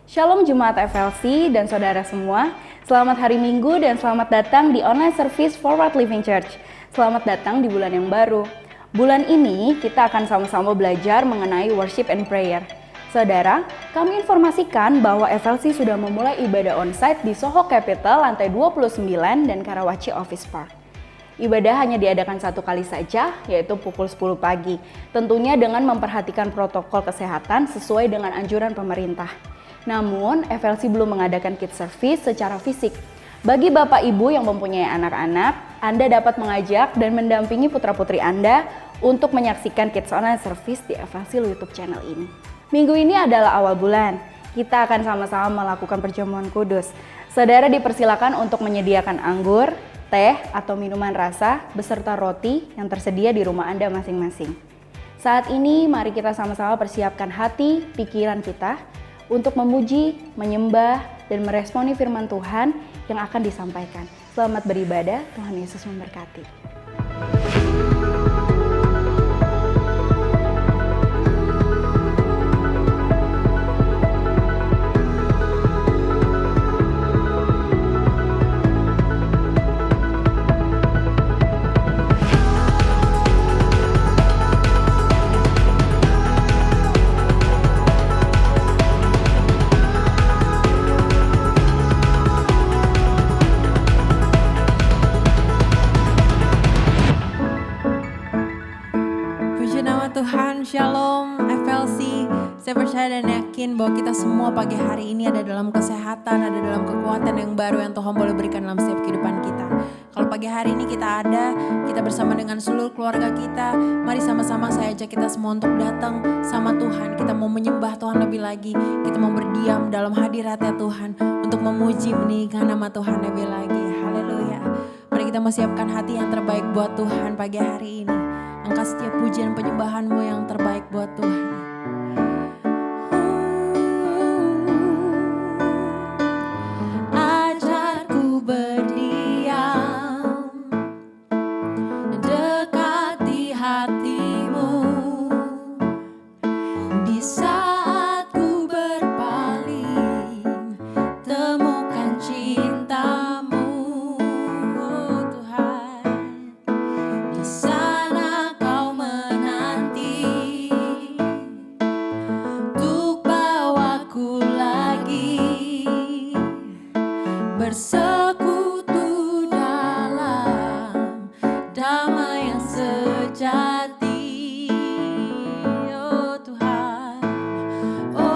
Shalom Jemaat FLC dan saudara semua, selamat hari Minggu dan selamat datang di online service Forward Living Church. Selamat datang di bulan yang baru. Bulan ini kita akan sama-sama belajar mengenai worship and prayer. Saudara, kami informasikan bahwa FLC sudah memulai ibadah onsite di Soho Capital lantai 29 dan Karawaci Office Park. Ibadah hanya diadakan satu kali saja, yaitu pukul 10 pagi, tentunya dengan memperhatikan protokol kesehatan sesuai dengan anjuran pemerintah. Namun, FLC belum mengadakan kids service secara fisik. Bagi Bapak Ibu yang mempunyai anak-anak, Anda dapat mengajak dan mendampingi putra-putri Anda untuk menyaksikan kids online service di FLC YouTube channel ini. Minggu ini adalah awal bulan. Kita akan sama-sama melakukan perjamuan kudus. Saudara dipersilakan untuk menyediakan anggur, teh, atau minuman rasa beserta roti yang tersedia di rumah Anda masing-masing. Saat ini, mari kita sama-sama persiapkan hati, pikiran kita untuk memuji, menyembah, dan meresponi firman Tuhan yang akan disampaikan. Selamat beribadah, Tuhan Yesus memberkati. Shalom FLC, saya percaya dan yakin bahwa kita semua pagi hari ini ada dalam kesehatan, ada dalam kekuatan yang baru yang Tuhan boleh berikan dalam setiap kehidupan kita. Kalau pagi hari ini kita bersama dengan seluruh keluarga kita, mari sama-sama saya ajak kita semua untuk datang sama Tuhan. Kita mau menyembah Tuhan lebih lagi, kita mau berdiam dalam hadiratnya Tuhan untuk memuji meninggikan nama Tuhan lebih lagi. Haleluya. Mari kita mau siapkan hati yang terbaik buat Tuhan pagi hari ini. Angkat setiap pujian penyembahanmu yang terbaik buat Tuhan. Ajarku berdiam dekat di hatimu, di saat ku berpaling temukan cintamu, oh Tuhan. Di sana bersekutu dalam damai yang sejati, oh Tuhan. Oh,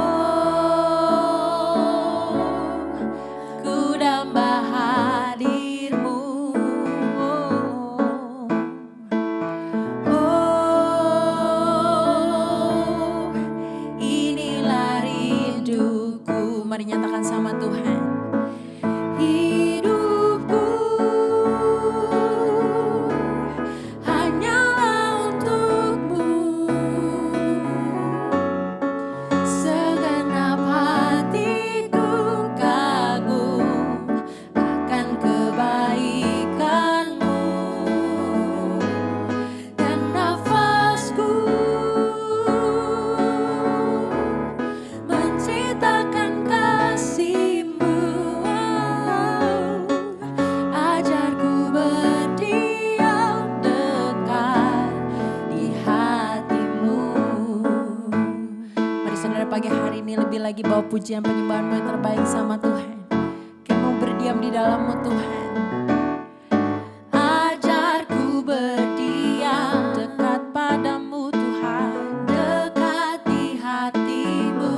ku damba hadir-Mu, oh, inilah rinduku. Mari nyatakan sama Tuhan. Lagi bawa pujian penyembahanmu yang terbaik sama Tuhan. Kita mau berdiam di dalam-Mu Tuhan. Ajarku berdiam dekat padamu Tuhan, dekat di hati-Mu,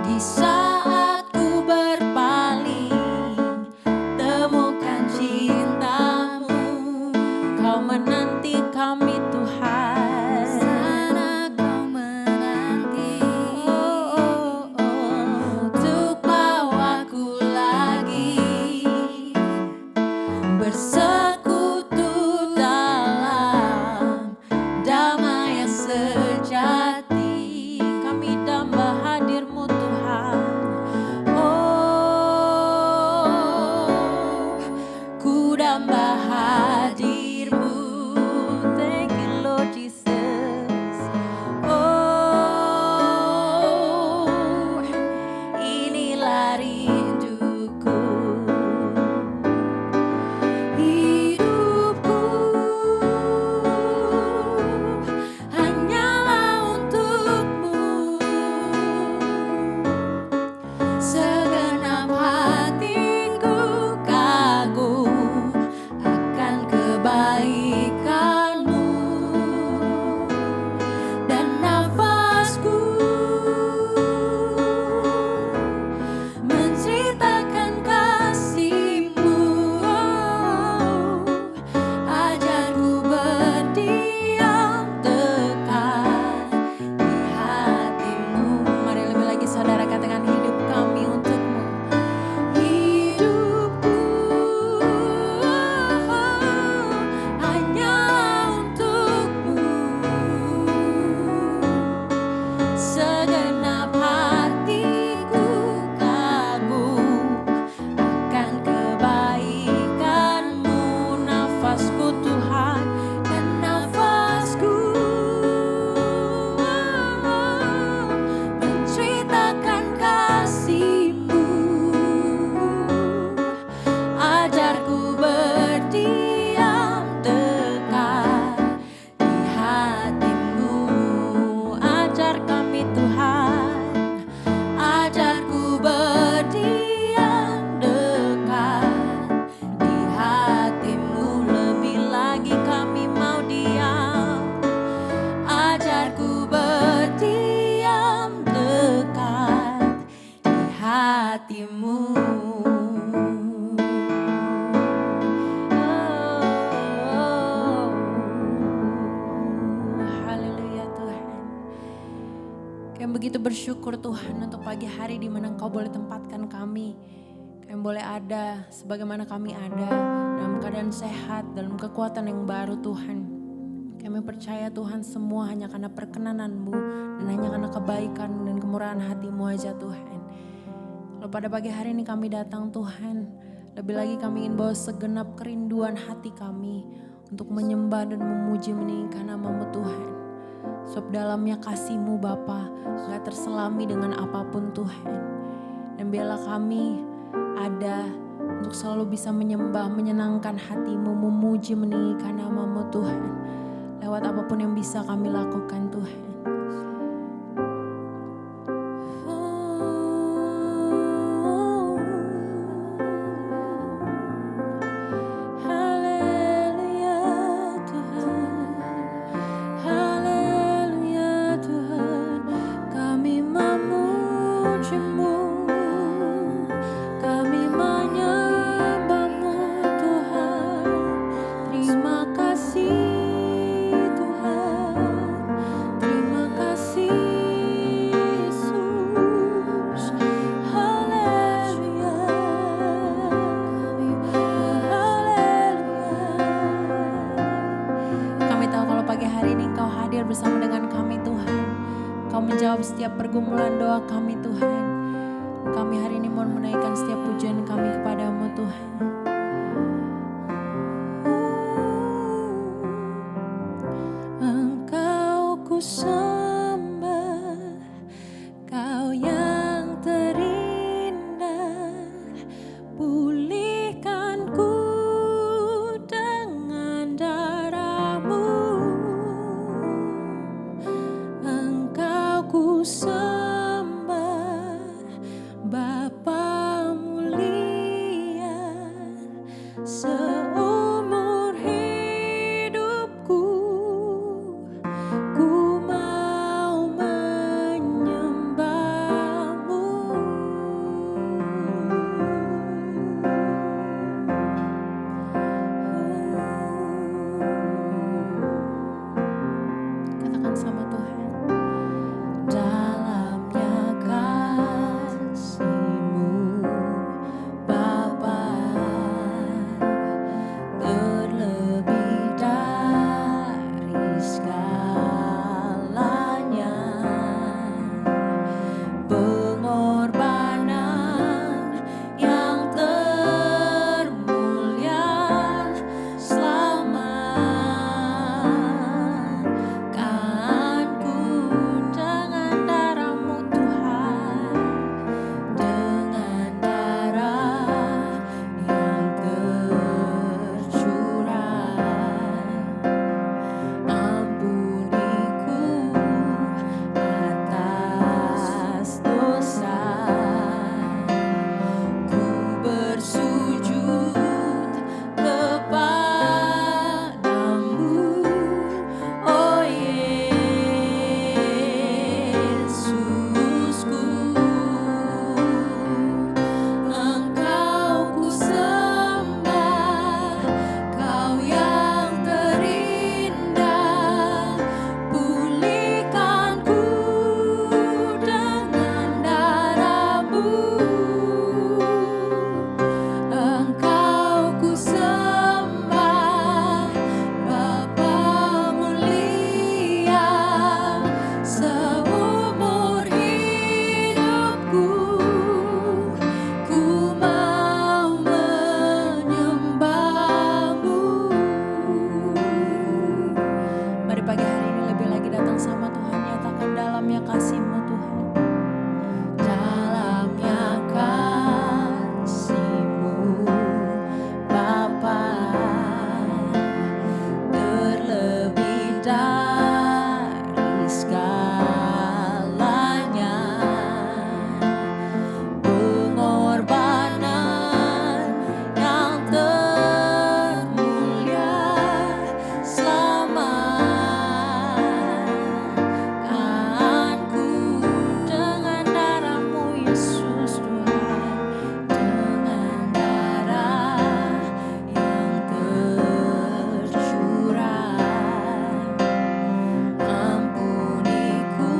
di saat ku berpaling temukan cinta-Mu. Kau menanti kami Tuhan. Lagi bersyukur Tuhan untuk pagi hari di mana Engkau boleh tempatkan kami. Kami boleh ada sebagaimana kami ada, dalam keadaan sehat, dalam kekuatan yang baru Tuhan. Kami percaya Tuhan semua hanya karena perkenanan-Mu dan hanya karena kebaikan dan kemurahan hati-Mu aja Tuhan. Kalau pada pagi hari ini kami datang Tuhan, lebih lagi kami ingin bawa segenap kerinduan hati kami untuk menyembah dan memuji meninggikan nama-Mu Tuhan. Sebab dalamnya kasih-Mu Bapa gak terselami dengan apapun Tuhan. Dan biarlah kami ada untuk selalu bisa menyembah, menyenangkan hati-Mu, memuji meninggikan nama-Mu Tuhan. Lewat apapun yang bisa kami lakukan Tuhan. Bersama dengan kami Tuhan, Kau menjawab setiap pergumulan doa kami Tuhan. Kami hari ini mohon menaikkan setiap pujian kami kepadamu Tuhan. Engkau ku sembah, Kau yang terindah, pulihkan ku dengan darah-Mu. Ku sembah Bapa mulia, seumur hidupku ku mau menyembah-Mu. Katakan sama Tuhan. Dalamnya kasih-Mu Bapa, terlebih dari segalanya, pengorbanan yang termulia selamatkan ku dengan darah-Mu Tuhan, dengan darah yang tercurah. Ampuniku atas dosa, ku bersujud kepadamu, oh Yesusku. Engkau ku sembah, Kau yang terindah, pulihkan ku dengan darah-Mu. Engkau ku sembah Bapa mulia, seumur hidupku ku mau menyembah-Mu. Mari pagi hari ini lebih lagi datang sama Tuhan, nyatakan dalamnya kasih-Mu Tuhan. Dalamnya kasih-Mu Bapa, terlebih dari segalanya, pengorbanan yang termulia selamatkan ku dengan darah-Mu Yesus Tuhan, dengan darah yang tercurah. Ampuniku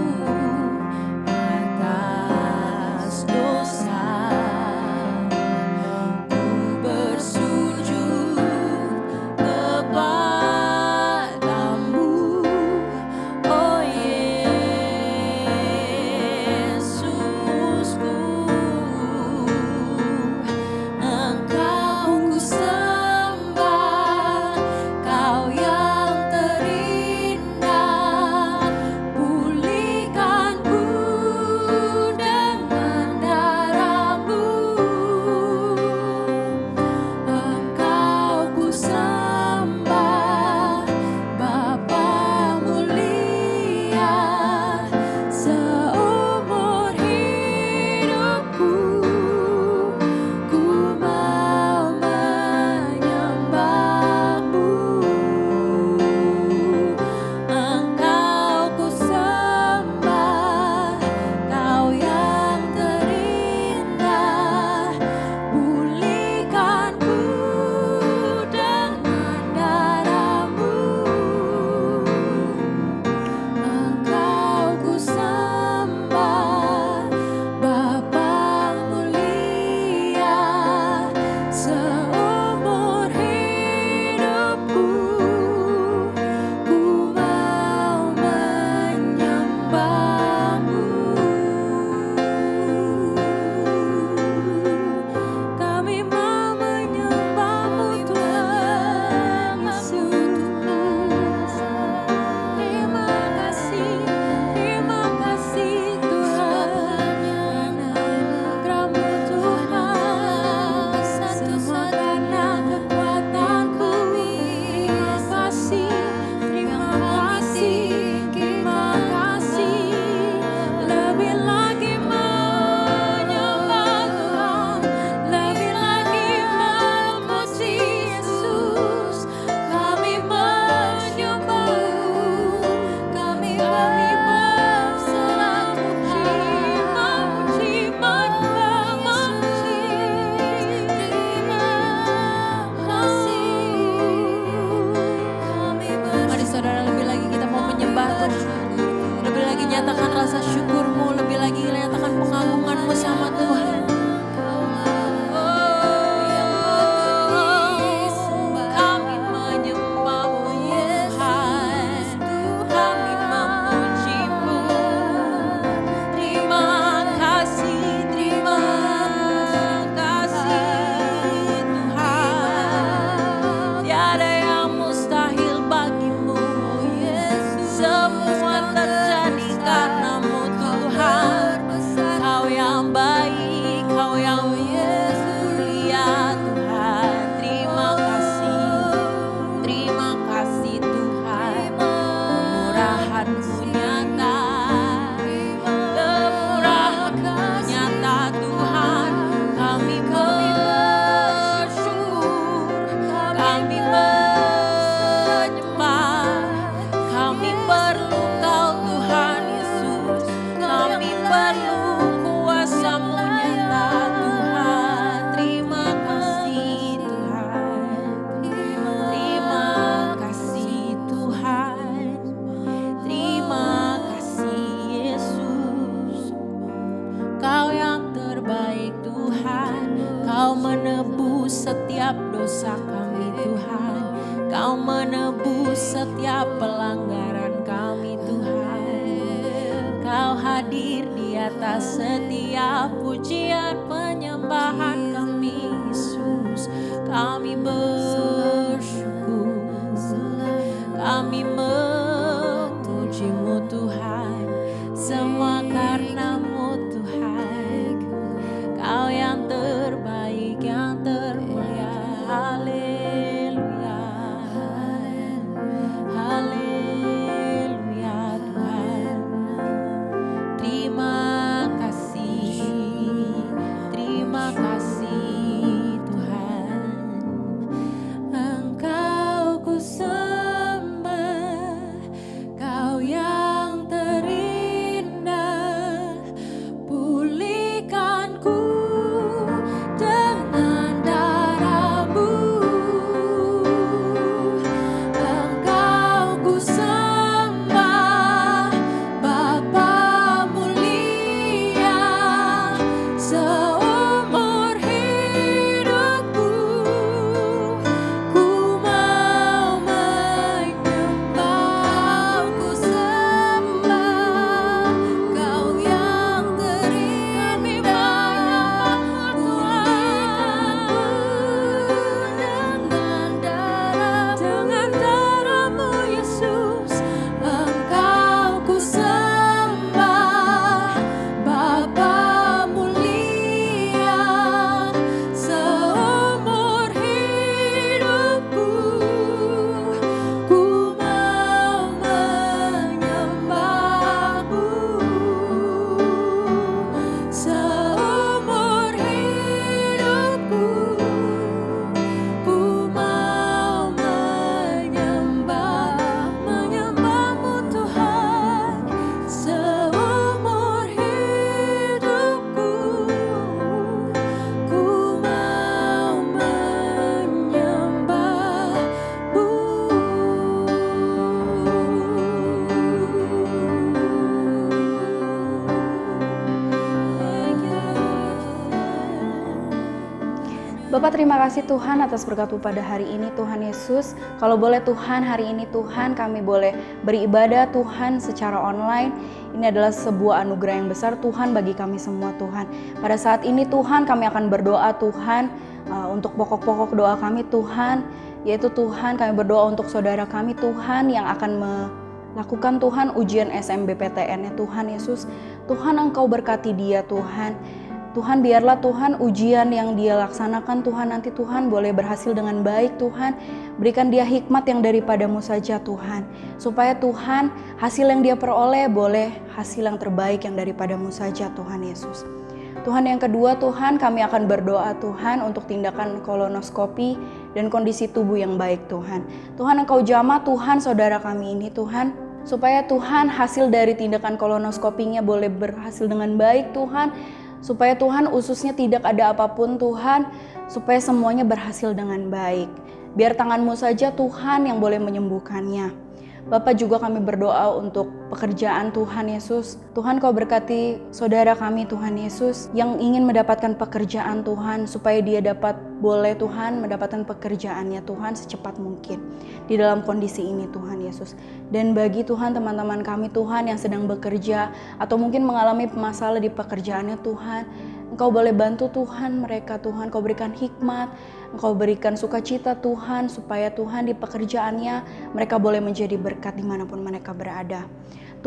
bersama Tuhan. Kami menyembah-Mu Tuhan, kami memuji-Mu. Terima kasih Tuhan. Tiada yang mustahil bagi-Mu. Semua terjadi karena-Mu Tuhan. Kau yang baik, Kau yang mulia Tuhan. Terima kasih Tuhan. Kemurahan-Mu nyata, kemurahan-Mu nyata Tuhan. Kami bersyukur, kami menyembah, kami perlu Kau Tuhan Yesus. Kami perlu kuasa-Mu nyata Tuhan. Terima kasih Tuhan. Terima kasih Tuhan. Terima kasih Yesus. Kau yang terbaik Tuhan. Kau menebus setiap dosa kami Tuhan. Kau menebus setiap pelanggaran kami Tuhan. Kau hadir di atas setiap pujian penyembahan kami Yesus. Kami bersyukur, kami memuji-Mu Tuhan. Semua karena-Mu Tuhan. Kau yang terbaik, yang termulia. Haleluya, haleluya Tuhan. Terima kasih Tuhan. Engkau ku sembah, Kau yang terindah. Pulihkanku dengan darah-Mu. Engkau ku sembah, Bapa mulia. Seumur hidupku ku mau menyembah. Ku sembah Kau yang terindah. Dengan darah-Mu Yesus. Engkau ku sembah, Bapa mulia. Seumur hidupku ku mau menyembah-Mu. Seumur hidupku ku mau menyembah-Mu Tuhan. Seumur hidupku ku mau menyembah-Mu. Bapak, terima kasih Tuhan atas berkat-Mu pada hari ini Tuhan Yesus. Kalau boleh Tuhan, hari ini Tuhan kami boleh beribadah Tuhan secara online. Ini adalah sebuah anugerah yang besar Tuhan bagi kami semua Tuhan. Pada saat ini Tuhan kami akan berdoa Tuhan untuk pokok-pokok doa kami Tuhan. Yaitu Tuhan kami berdoa untuk saudara kami Tuhan yang akan melakukan Tuhan ujian SMBPTN-nya Tuhan Yesus. Tuhan Engkau berkati dia Tuhan. Tuhan biarlah Tuhan ujian yang dia laksanakan Tuhan nanti Tuhan boleh berhasil dengan baik Tuhan. Berikan dia hikmat yang daripada-Mu saja Tuhan. Supaya Tuhan hasil yang dia peroleh boleh hasil yang terbaik yang daripada-Mu saja Tuhan Yesus. Tuhan yang kedua Tuhan kami akan berdoa Tuhan untuk tindakan kolonoskopi dan kondisi tubuh yang baik Tuhan. Tuhan Engkau jamah Tuhan saudara kami ini Tuhan. Supaya Tuhan hasil dari tindakan kolonoskopinya boleh berhasil dengan baik Tuhan. Supaya Tuhan ususnya tidak ada apapun Tuhan, supaya semuanya berhasil dengan baik. Biar tangan-Mu saja Tuhan yang boleh menyembuhkannya. Bapak juga kami berdoa untuk pekerjaan Tuhan Yesus. Tuhan Kau berkati saudara kami Tuhan Yesus yang ingin mendapatkan pekerjaan Tuhan supaya dia dapat boleh Tuhan mendapatkan pekerjaannya Tuhan secepat mungkin di dalam kondisi ini Tuhan Yesus. Dan bagi Tuhan teman-teman kami Tuhan yang sedang bekerja atau mungkin mengalami masalah di pekerjaannya Tuhan, Engkau boleh bantu Tuhan mereka Tuhan, Kau berikan hikmat, Engkau berikan sukacita Tuhan supaya Tuhan di pekerjaannya mereka boleh menjadi berkat dimanapun mereka berada.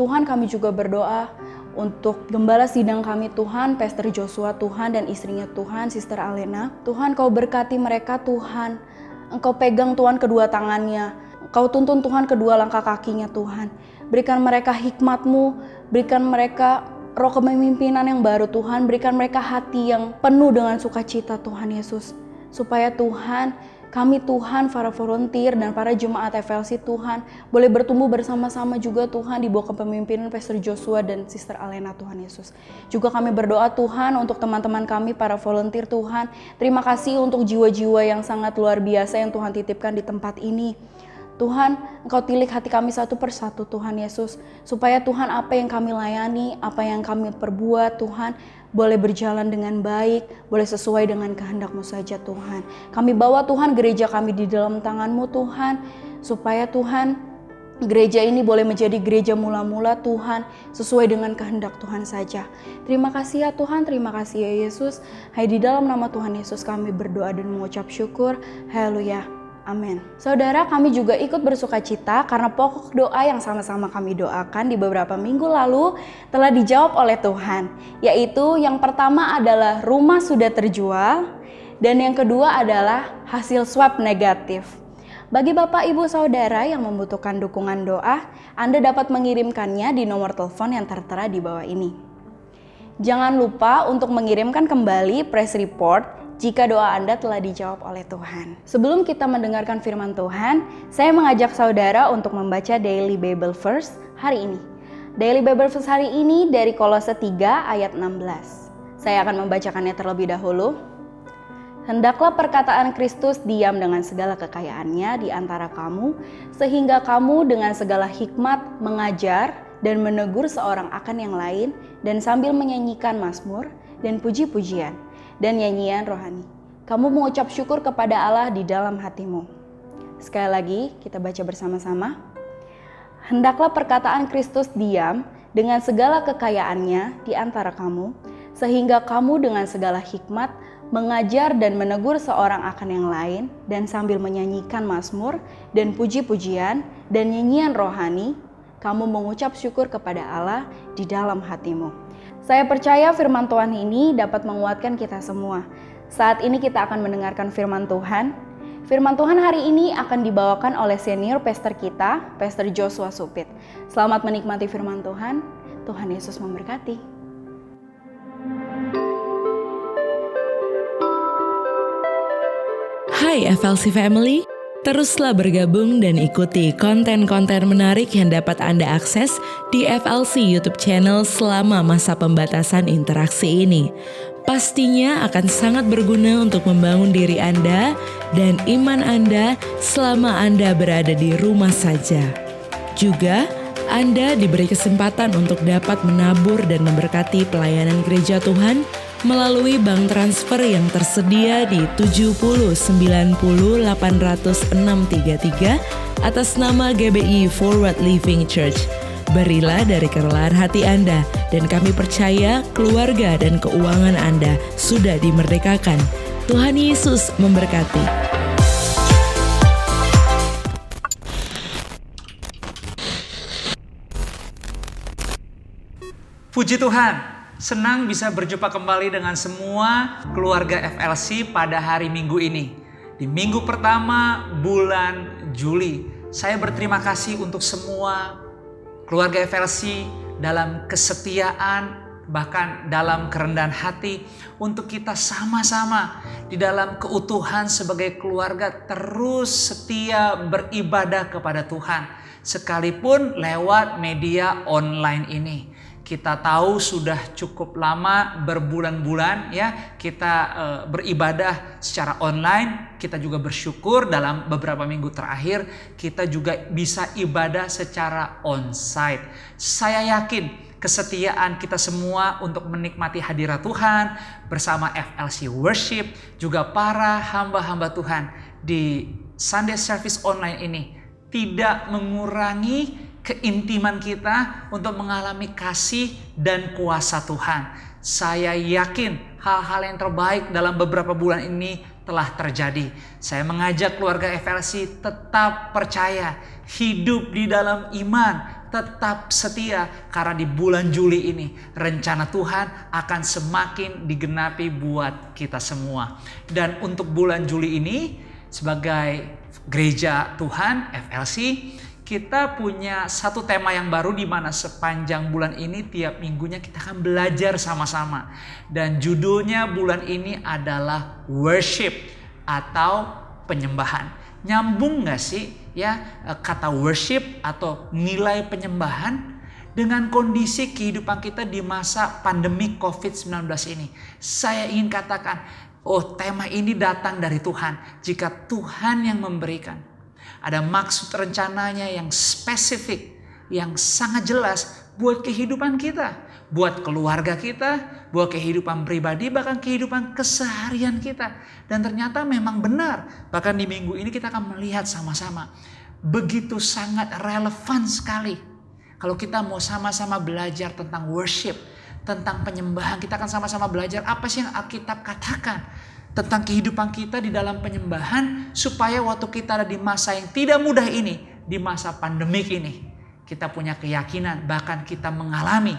Tuhan kami juga berdoa untuk gembala sidang kami Tuhan, Pastor Joshua Tuhan dan istrinya Tuhan, Sister Alena. Tuhan Kau berkati mereka Tuhan, Engkau pegang Tuhan kedua tangannya, Kau tuntun Tuhan kedua langkah kakinya Tuhan. Berikan mereka hikmat-Mu, berikan mereka roh kepemimpinan yang baru Tuhan, berikan mereka hati yang penuh dengan sukacita Tuhan Yesus. Supaya Tuhan, kami Tuhan, para volunteer dan para jemaat FLC Tuhan, boleh bertumbuh bersama-sama juga Tuhan di bawah kepemimpinan Pastor Joshua dan Sister Alena Tuhan Yesus. Juga kami berdoa Tuhan untuk teman-teman kami para volunteer Tuhan. Terima kasih untuk jiwa-jiwa yang sangat luar biasa yang Tuhan titipkan di tempat ini. Tuhan, Engkau tilik hati kami satu persatu Tuhan Yesus, supaya Tuhan apa yang kami layani, apa yang kami perbuat Tuhan, boleh berjalan dengan baik, boleh sesuai dengan kehendak-Mu saja Tuhan. Kami bawa Tuhan gereja kami di dalam tangan-Mu Tuhan, supaya Tuhan gereja ini boleh menjadi gereja mula-mula Tuhan, sesuai dengan kehendak Tuhan saja. Terima kasih ya Tuhan, terima kasih ya Yesus. Hai di dalam nama Tuhan Yesus kami berdoa dan mengucap syukur. Haleluya. Amin. Saudara, kami juga ikut bersukacita karena pokok doa yang sama-sama kami doakan di beberapa minggu lalu telah dijawab oleh Tuhan. Yaitu yang pertama adalah rumah sudah terjual dan yang kedua adalah hasil swab negatif. Bagi Bapak Ibu Saudara yang membutuhkan dukungan doa, Anda dapat mengirimkannya di nomor telepon yang tertera di bawah ini. Jangan lupa untuk mengirimkan kembali press report jika doa Anda telah dijawab oleh Tuhan. Sebelum kita mendengarkan firman Tuhan, saya mengajak saudara untuk membaca Daily Bible Verse hari ini. Daily Bible Verse hari ini dari Kolose 3 ayat 16. Saya akan membacakannya terlebih dahulu. Hendaklah perkataan Kristus diam dengan segala kekayaannya di antara kamu, sehingga kamu dengan segala hikmat mengajar dan menegur seorang akan yang lain, dan sambil menyanyikan mazmur dan puji-pujian dan nyanyian rohani, kamu mengucap syukur kepada Allah di dalam hatimu. Sekali lagi kita baca bersama-sama. Hendaklah perkataan Kristus diam dengan segala kekayaannya di antara kamu, sehingga kamu dengan segala hikmat mengajar dan menegur seorang akan yang lain, dan sambil menyanyikan mazmur dan puji-pujian dan nyanyian rohani, kamu mengucap syukur kepada Allah di dalam hatimu. Saya percaya firman Tuhan ini dapat menguatkan kita semua. Saat ini kita akan mendengarkan firman Tuhan. Firman Tuhan hari ini akan dibawakan oleh senior pastor kita, Pastor Joshua Supit. Selamat menikmati firman Tuhan. Tuhan Yesus memberkati. Hai FLC Family, teruslah bergabung dan ikuti konten-konten menarik yang dapat Anda akses di FLC YouTube channel selama masa pembatasan interaksi ini. Pastinya akan sangat berguna untuk membangun diri Anda dan iman Anda selama Anda berada di rumah saja. Juga, Anda diberi kesempatan untuk dapat menabur dan memberkati pelayanan gereja Tuhan melalui bank transfer yang tersedia di 70 90 80633 atas nama GBI Forward Living Church. Berilah dari kerelaan hati Anda dan kami percaya keluarga dan keuangan Anda sudah dimerdekakan. Tuhan Yesus memberkati. Puji Tuhan, senang bisa berjumpa kembali dengan semua keluarga FLC pada hari Minggu ini. Di minggu pertama bulan Juli, saya berterima kasih untuk semua keluarga FLC dalam kesetiaan, bahkan dalam kerendahan hati untuk kita sama-sama di dalam keutuhan sebagai keluarga terus setia beribadah kepada Tuhan. Sekalipun lewat media online ini. Kita tahu sudah cukup lama, berbulan-bulan ya kita beribadah secara online. Kita juga bersyukur dalam beberapa minggu terakhir kita juga bisa ibadah secara onsite. Saya yakin kesetiaan kita semua untuk menikmati hadirat Tuhan bersama FLC Worship, juga para hamba-hamba Tuhan di Sunday Service online ini tidak mengurangi keintiman kita untuk mengalami kasih dan kuasa Tuhan. Saya yakin hal-hal yang terbaik dalam beberapa bulan ini telah terjadi. Saya mengajak keluarga FLC tetap percaya, hidup di dalam iman, tetap setia, karena di bulan Juli ini rencana Tuhan akan semakin digenapi buat kita semua. Dan untuk bulan Juli ini sebagai gereja Tuhan FLC, kita punya satu tema yang baru di mana sepanjang bulan ini tiap minggunya kita akan belajar sama-sama. Dan judulnya bulan ini adalah worship atau penyembahan. Nyambung gak sih ya kata worship atau nilai penyembahan dengan kondisi kehidupan kita di masa pandemi COVID-19 ini? Saya ingin katakan, tema ini datang dari Tuhan. Jika Tuhan yang memberikan, ada maksud rencananya yang spesifik, yang sangat jelas buat kehidupan kita, buat keluarga kita, buat kehidupan pribadi, bahkan kehidupan keseharian kita. Dan ternyata memang benar, bahkan di minggu ini kita akan melihat sama-sama. Begitu sangat relevan sekali. Kalau kita mau sama-sama belajar tentang worship, tentang penyembahan, kita akan sama-sama belajar apa sih yang Alkitab katakan tentang kehidupan kita di dalam penyembahan, supaya waktu kita ada di masa yang tidak mudah ini, di masa pandemik ini, kita punya keyakinan, bahkan kita mengalami,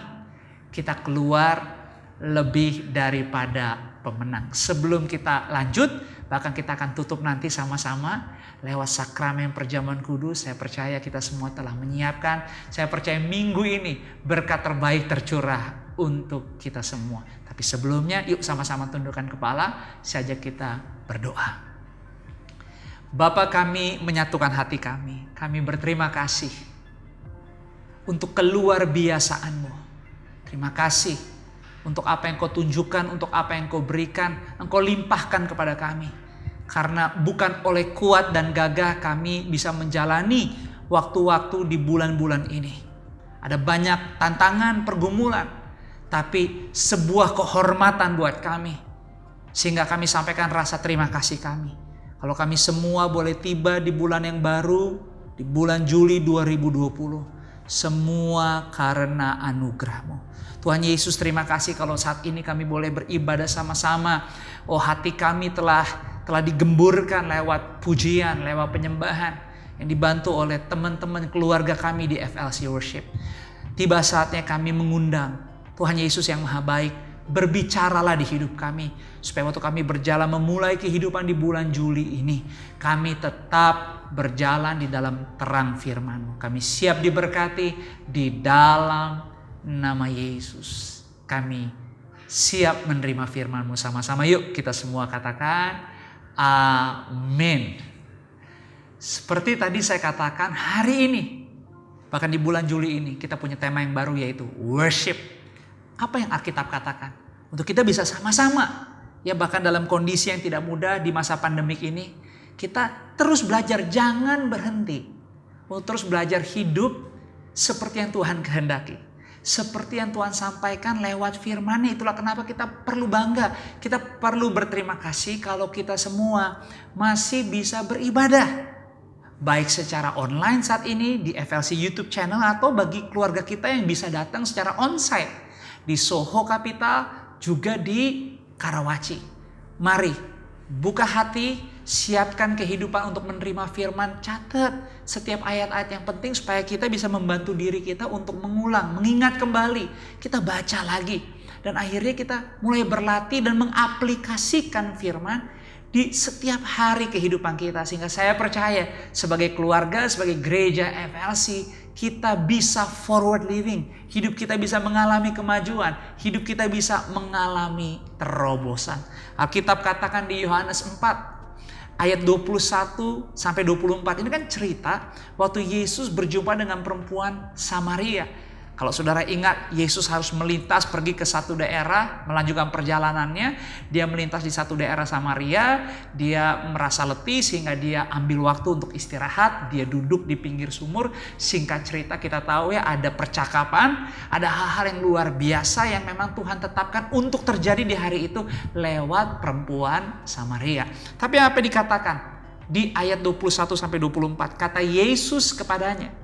kita keluar lebih daripada pemenang. Sebelum kita lanjut, bahkan kita akan tutup nanti sama-sama lewat sakramen perjamuan kudus. Saya percaya kita semua telah menyiapkan. Saya percaya minggu ini berkat terbaik tercurah untuk kita semua. Tapi sebelumnya yuk sama-sama tundukkan kepala, saya ajak kita berdoa. Bapa, kami menyatukan hati kami. Kami berterima kasih untuk keluar biasaan-Mu. Terima kasih untuk apa yang Kau tunjukkan, untuk apa yang Kau berikan, Engkau limpahkan kepada kami. Karena bukan oleh kuat dan gagah kami bisa menjalani waktu-waktu di bulan-bulan ini. Ada banyak tantangan, pergumulan, tapi sebuah kehormatan buat kami. Sehingga kami sampaikan rasa terima kasih kami. Kalau kami semua boleh tiba di bulan yang baru, di bulan Juli 2020. Semua karena anugerah-Mu. Tuhan Yesus, terima kasih kalau saat ini kami boleh beribadah sama-sama. Hati kami telah digemburkan lewat pujian, lewat penyembahan yang dibantu oleh teman-teman keluarga kami di FLC Worship. Tiba saatnya kami mengundang Tuhan Yesus yang Maha Baik, berbicaralah di hidup kami, supaya waktu kami berjalan memulai kehidupan di bulan Juli ini, kami tetap berjalan di dalam terang firman-Mu. Kami siap diberkati di dalam nama Yesus. Kami siap menerima firman-Mu sama-sama. Yuk kita semua katakan amin. Seperti tadi saya katakan, hari ini, bahkan di bulan Juli ini, kita punya tema yang baru, yaitu worship. Apa yang Alkitab katakan? Untuk kita bisa sama-sama, ya bahkan dalam kondisi yang tidak mudah di masa pandemik ini, kita terus belajar, jangan berhenti. Untuk terus belajar hidup seperti yang Tuhan kehendaki. Seperti yang Tuhan sampaikan lewat firman-Nya. Itulah kenapa kita perlu bangga. Kita perlu berterima kasih kalau kita semua masih bisa beribadah. Baik secara online saat ini di FLC YouTube channel, atau bagi keluarga kita yang bisa datang secara onsite di Soho Capital, juga di Karawaci. Mari buka hati, siapkan kehidupan untuk menerima firman. Catat setiap ayat-ayat yang penting supaya kita bisa membantu diri kita untuk mengulang, mengingat kembali. Kita baca lagi dan akhirnya kita mulai berlatih dan mengaplikasikan firman di setiap hari kehidupan kita. Sehingga saya percaya sebagai keluarga, sebagai gereja FLC, kita bisa forward living. Hidup kita bisa mengalami kemajuan. Hidup kita bisa mengalami terobosan. Alkitab katakan di Yohanes 4 ayat 21 sampai 24. Ini kan cerita waktu Yesus berjumpa dengan perempuan Samaria. Kalau saudara ingat, Yesus harus melintas pergi ke satu daerah, melanjutkan perjalanannya. Dia melintas di satu daerah Samaria, dia merasa letih sehingga dia ambil waktu untuk istirahat. Dia duduk di pinggir sumur. Singkat cerita kita tahu ya, ada percakapan, ada hal-hal yang luar biasa yang memang Tuhan tetapkan untuk terjadi di hari itu lewat perempuan Samaria. Tapi apa dikatakan? Di ayat 21-24, kata Yesus kepadanya,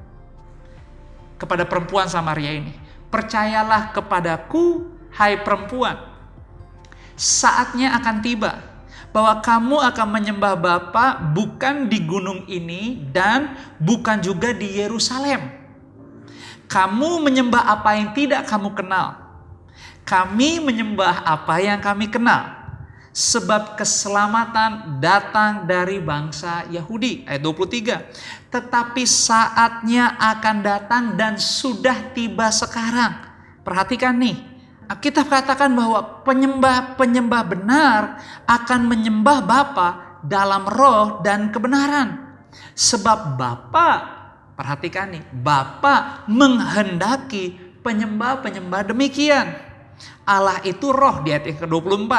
kepada perempuan Samaria ini, percayalah kepadaku, hai perempuan, saatnya akan tiba bahwa kamu akan menyembah Bapa bukan di gunung ini dan bukan juga di Yerusalem. Kamu menyembah apa yang tidak kamu kenal. Kami menyembah apa yang kami kenal. Sebab keselamatan datang dari bangsa Yahudi. Ayat 23. Tetapi saatnya akan datang dan sudah tiba sekarang. Perhatikan nih. Kita katakan bahwa penyembah benar akan menyembah Bapa dalam roh dan kebenaran. Sebab Bapa, perhatikan nih, Bapa menghendaki penyembah demikian. Allah itu roh di ayat yang ke-24.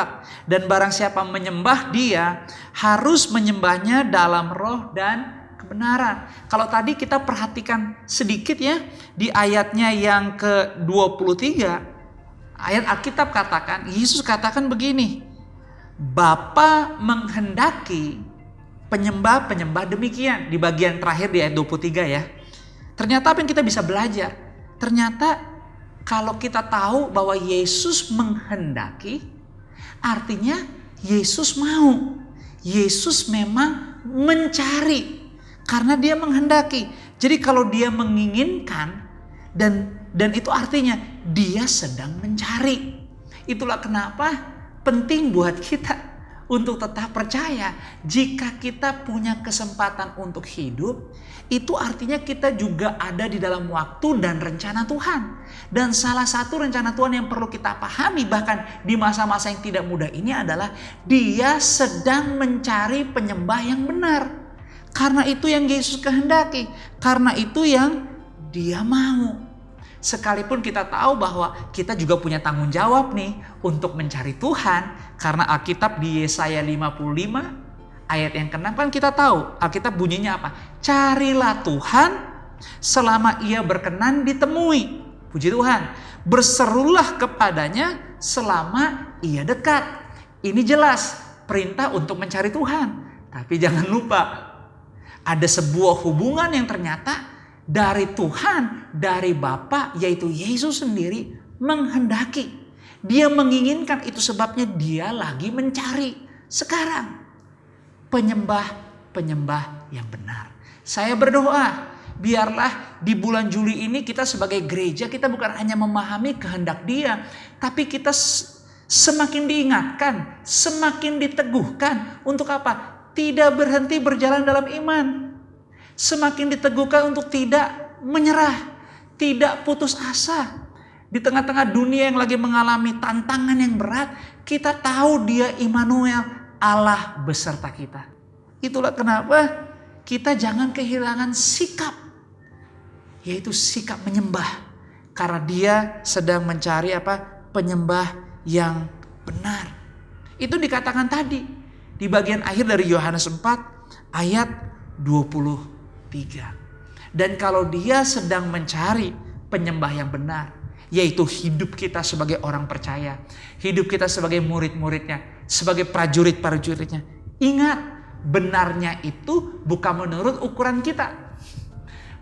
Dan barang siapa menyembah dia harus menyembahnya dalam roh dan kebenaran. Kalau tadi kita perhatikan sedikit ya, di ayatnya yang ke-23, ayat Alkitab katakan, Yesus katakan begini, Bapa menghendaki penyembah demikian. Di bagian terakhir di ayat 23 ya. Ternyata apa yang kita bisa belajar? Ternyata kalau kita tahu bahwa Yesus menghendaki, artinya Yesus mau. Yesus memang mencari karena dia menghendaki. Jadi kalau dia menginginkan dan itu artinya dia sedang mencari. Itulah kenapa penting buat kita untuk tetap percaya. Jika kita punya kesempatan untuk hidup, itu artinya kita juga ada di dalam waktu dan rencana Tuhan. Dan salah satu rencana Tuhan yang perlu kita pahami bahkan di masa-masa yang tidak mudah ini adalah dia sedang mencari penyembah yang benar. Karena itu yang Yesus kehendaki. Karena itu yang dia mau. Sekalipun kita tahu bahwa kita juga punya tanggung jawab nih untuk mencari Tuhan. Karena Alkitab di Yesaya 55 ayat yang ke-6 kan kita tahu. Alkitab bunyinya apa? Carilah Tuhan selama ia berkenan ditemui. Puji Tuhan. Berserulah kepadanya selama ia dekat. Ini jelas perintah untuk mencari Tuhan. Tapi jangan lupa, ada sebuah hubungan yang ternyata dari Tuhan, dari Bapa, yaitu Yesus sendiri menghendaki. Dia menginginkan, itu sebabnya dia lagi mencari. Sekarang penyembah yang benar. Saya berdoa, biarlah di bulan Juli ini kita sebagai gereja, kita bukan hanya memahami kehendak dia, tapi kita semakin diingatkan, semakin diteguhkan untuk apa? Tidak berhenti berjalan dalam iman. Semakin diteguhkan untuk tidak menyerah, tidak putus asa. Di tengah-tengah dunia yang lagi mengalami tantangan yang berat, kita tahu dia Immanuel, Allah beserta kita. Itulah kenapa kita jangan kehilangan sikap, yaitu sikap menyembah. Karena dia sedang mencari apa? Penyembah yang benar. Itu dikatakan tadi di bagian akhir dari Yohanes 4 ayat 23. Dan kalau dia sedang mencari penyembah yang benar, yaitu hidup kita sebagai orang percaya, hidup kita sebagai murid-muridnya, sebagai prajurit-prajuritnya. Ingat, benarnya itu bukan menurut ukuran kita.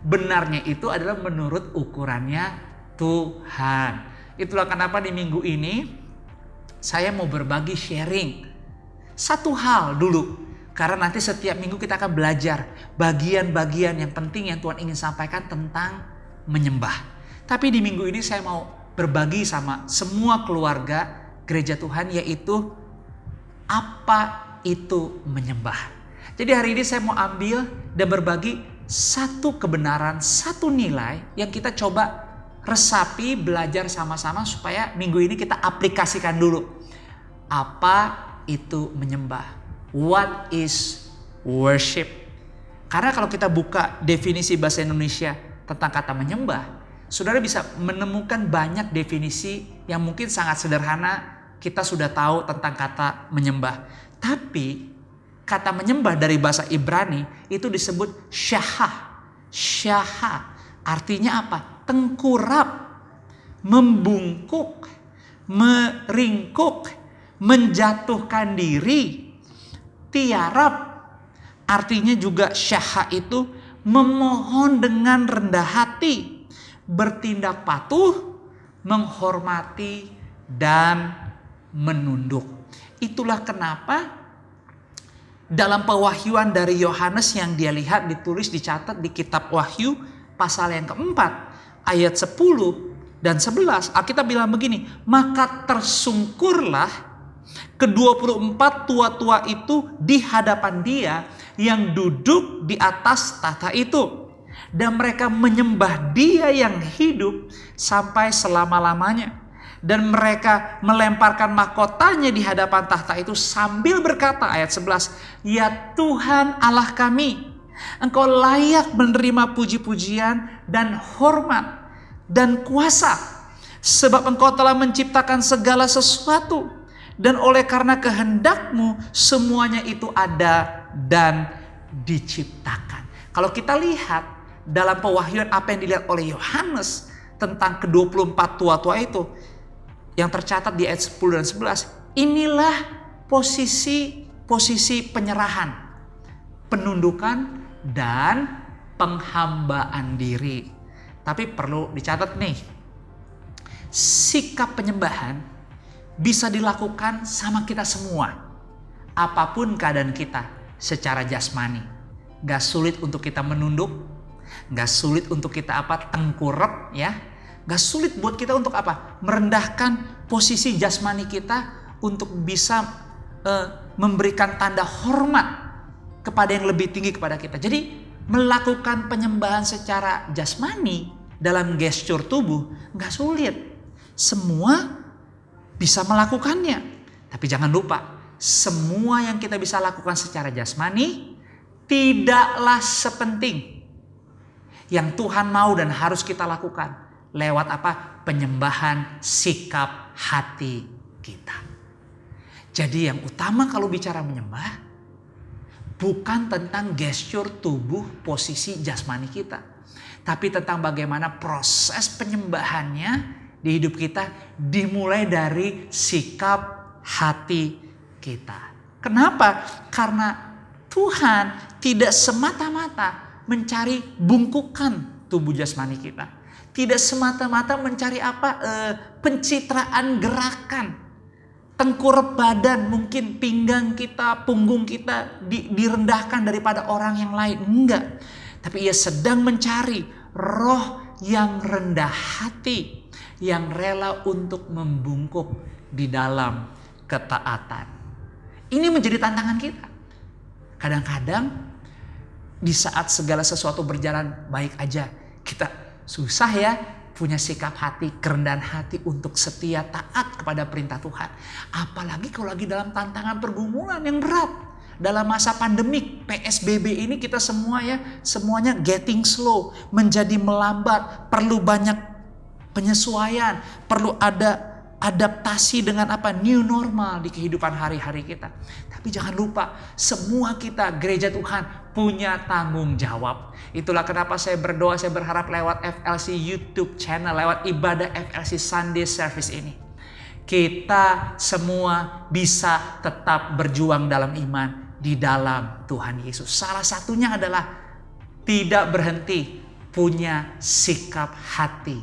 Benarnya itu adalah menurut ukurannya Tuhan. Itulah kenapa di minggu ini saya mau berbagi sharing satu hal dulu. Karena nanti setiap minggu kita akan belajar bagian-bagian yang penting yang Tuhan ingin sampaikan tentang menyembah. Tapi di minggu ini saya mau berbagi sama semua keluarga gereja Tuhan, yaitu apa itu menyembah. Jadi hari ini saya mau ambil dan berbagi satu kebenaran, satu nilai yang kita coba resapi, belajar sama-sama supaya minggu ini kita aplikasikan dulu. Apa itu menyembah? What is worship? Karena kalau kita buka definisi bahasa Indonesia tentang kata menyembah, saudara bisa menemukan banyak definisi yang mungkin sangat sederhana. Kita sudah tahu tentang kata menyembah. Tapi kata menyembah dari bahasa Ibrani itu disebut syahah. Syahah artinya apa? Tengkurap, membungkuk, meringkuk, menjatuhkan diri, tiarap. Artinya juga syahah itu memohon dengan rendah hati, bertindak patuh, menghormati, dan menunduk. Itulah kenapa dalam pewahyuan dari Yohanes yang dia lihat ditulis dicatat di kitab Wahyu pasal yang keempat ayat 10 dan 11. Alkitab bilang begini, maka tersungkurlah ke-24 tua-tua itu di hadapan dia yang duduk di atas tahta itu. Dan mereka menyembah dia yang hidup sampai selama-lamanya. Dan mereka melemparkan mahkotanya di hadapan tahta itu sambil berkata, ayat 11, ya Tuhan Allah kami, Engkau layak menerima puji-pujian dan hormat dan kuasa. Sebab Engkau telah menciptakan segala sesuatu. Dan oleh karena kehendak-Mu semuanya itu ada dan diciptakan. Kalau kita lihat dalam pewahyuan apa yang dilihat oleh Yohanes tentang ke-24 tua-tua itu yang tercatat di ayat 10 dan 11, inilah posisi penyerahan, penundukan dan penghambaan diri. Tapi perlu dicatat nih, sikap penyembahan bisa dilakukan sama kita semua. Apapun keadaan kita secara jasmani. Gak sulit untuk kita menunduk. Gak sulit untuk kita tengkurap ya. Gak sulit buat kita untuk merendahkan posisi jasmani kita untuk bisa memberikan tanda hormat kepada yang lebih tinggi kepada kita. Jadi melakukan penyembahan secara jasmani dalam gestur tubuh gak sulit. Semua bisa melakukannya. Tapi jangan lupa, semua yang kita bisa lakukan secara jasmani tidaklah sepenting yang Tuhan mau dan harus kita lakukan lewat penyembahan sikap hati kita. Jadi yang utama kalau bicara menyembah bukan tentang gestur tubuh, posisi jasmani kita, tapi tentang bagaimana proses penyembahannya di hidup kita dimulai dari sikap hati kita. Kenapa? Karena Tuhan tidak semata-mata mencari bungkukan tubuh jasmani kita. Tidak semata-mata mencari pencitraan gerakan. Tengkurap badan, mungkin pinggang kita, punggung kita direndahkan daripada orang yang lain. Enggak. Tapi ia sedang mencari roh yang rendah hati, yang rela untuk membungkuk di dalam ketaatan. Ini menjadi tantangan kita. Kadang-kadang di saat segala sesuatu berjalan baik aja, kita susah ya punya sikap hati, kerendahan hati untuk setia taat kepada perintah Tuhan. Apalagi kalau lagi dalam tantangan pergumulan yang berat. Dalam masa pandemik PSBB ini kita semuanya getting slow, menjadi melambat, perlu banyak penyesuaian, perlu ada adaptasi dengan new normal di kehidupan hari-hari kita. Tapi jangan lupa, semua kita gereja Tuhan punya tanggung jawab. Itulah kenapa saya berdoa, saya berharap lewat FLC YouTube channel, lewat ibadah FLC Sunday Service ini, kita semua bisa tetap berjuang dalam iman di dalam Tuhan Yesus. Salah satunya adalah tidak berhenti punya sikap hati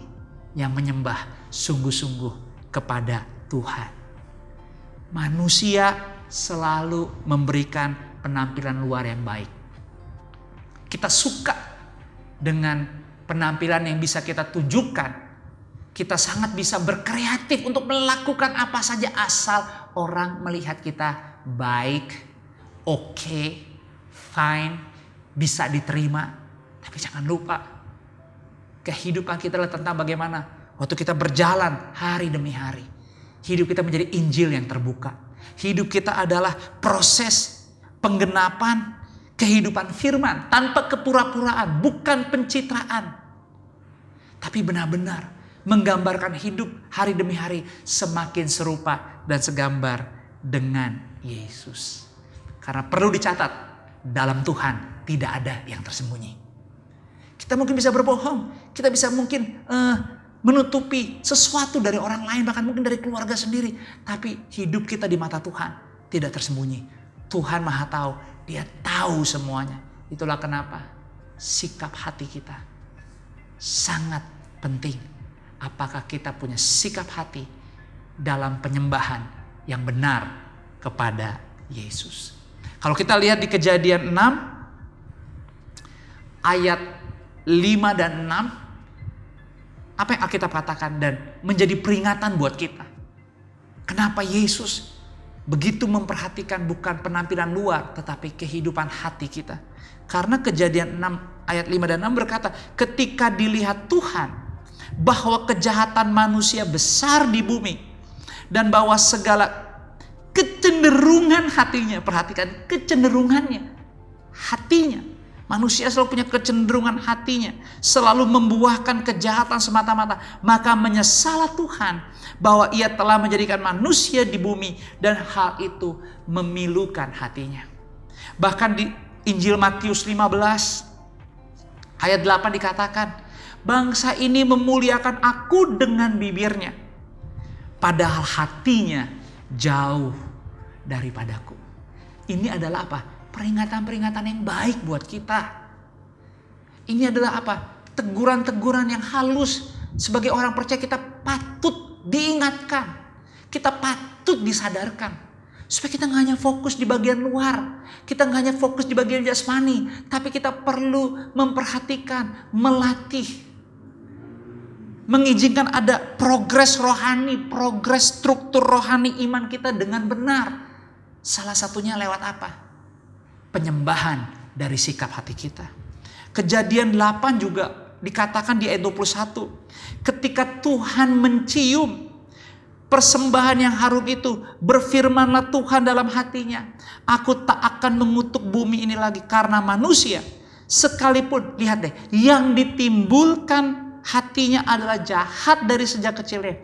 yang menyembah sungguh-sungguh kepada Tuhan. Manusia selalu memberikan penampilan luar yang baik. Kita suka dengan penampilan yang bisa kita tunjukkan. Kita sangat bisa berkreatif untuk melakukan apa saja asal orang melihat kita baik, oke, fine, bisa diterima. Tapi jangan lupa, kehidupan kita adalah tentang bagaimana waktu kita berjalan hari demi hari. Hidup kita menjadi Injil yang terbuka. Hidup kita adalah proses penggenapan kehidupan firman tanpa kepura-puraan, bukan pencitraan. tapi benar-benar menggambarkan hidup hari demi hari semakin serupa dan segambar dengan Yesus. Karena perlu dicatat, dalam Tuhan tidak ada yang tersembunyi. Kita mungkin bisa berbohong, kita bisa mungkin menutupi sesuatu dari orang lain, bahkan mungkin dari keluarga sendiri. Tapi hidup kita di mata Tuhan tidak tersembunyi. Tuhan Maha tahu, Dia tahu semuanya. Itulah kenapa sikap hati kita sangat penting. Apakah kita punya sikap hati dalam penyembahan yang benar kepada Yesus. Kalau kita lihat di Kejadian 6 ayat 5 dan 6, apa yang Alkitab katakan dan menjadi peringatan buat kita. Kenapa Yesus begitu memperhatikan bukan penampilan luar tetapi kehidupan hati kita. Karena Kejadian 6 ayat 5 dan 6 berkata, ketika dilihat Tuhan bahwa kejahatan manusia besar di bumi dan bahwa segala kecenderungan hatinya, perhatikan kecenderungannya, hatinya, manusia selalu punya kecenderungan hatinya, selalu membuahkan kejahatan semata-mata, maka menyesallah Tuhan bahwa Ia telah menjadikan manusia di bumi dan hal itu memilukan hatinya. Bahkan di Injil Matius 15 ayat 8 dikatakan, bangsa ini memuliakan aku dengan bibirnya, padahal hatinya jauh daripadaku. Ini adalah apa? Peringatan-peringatan yang baik buat kita. Ini adalah apa? Teguran-teguran yang halus. Sebagai orang percaya kita patut diingatkan. Kita patut disadarkan. Supaya kita gak hanya fokus di bagian luar. Kita gak hanya fokus di bagian jasmani. Tapi kita perlu memperhatikan, melatih. Mengizinkan ada progres rohani, progres struktur rohani iman kita dengan benar. Salah satunya lewat apa? Penyembahan dari sikap hati kita. Kejadian 8 juga dikatakan di ayat 21. Ketika Tuhan mencium persembahan yang harum itu, berfirmanlah Tuhan dalam hatinya, aku tak akan mengutuk bumi ini lagi karena manusia. Sekalipun, lihat deh, yang ditimbulkan hatinya adalah jahat dari sejak kecilnya.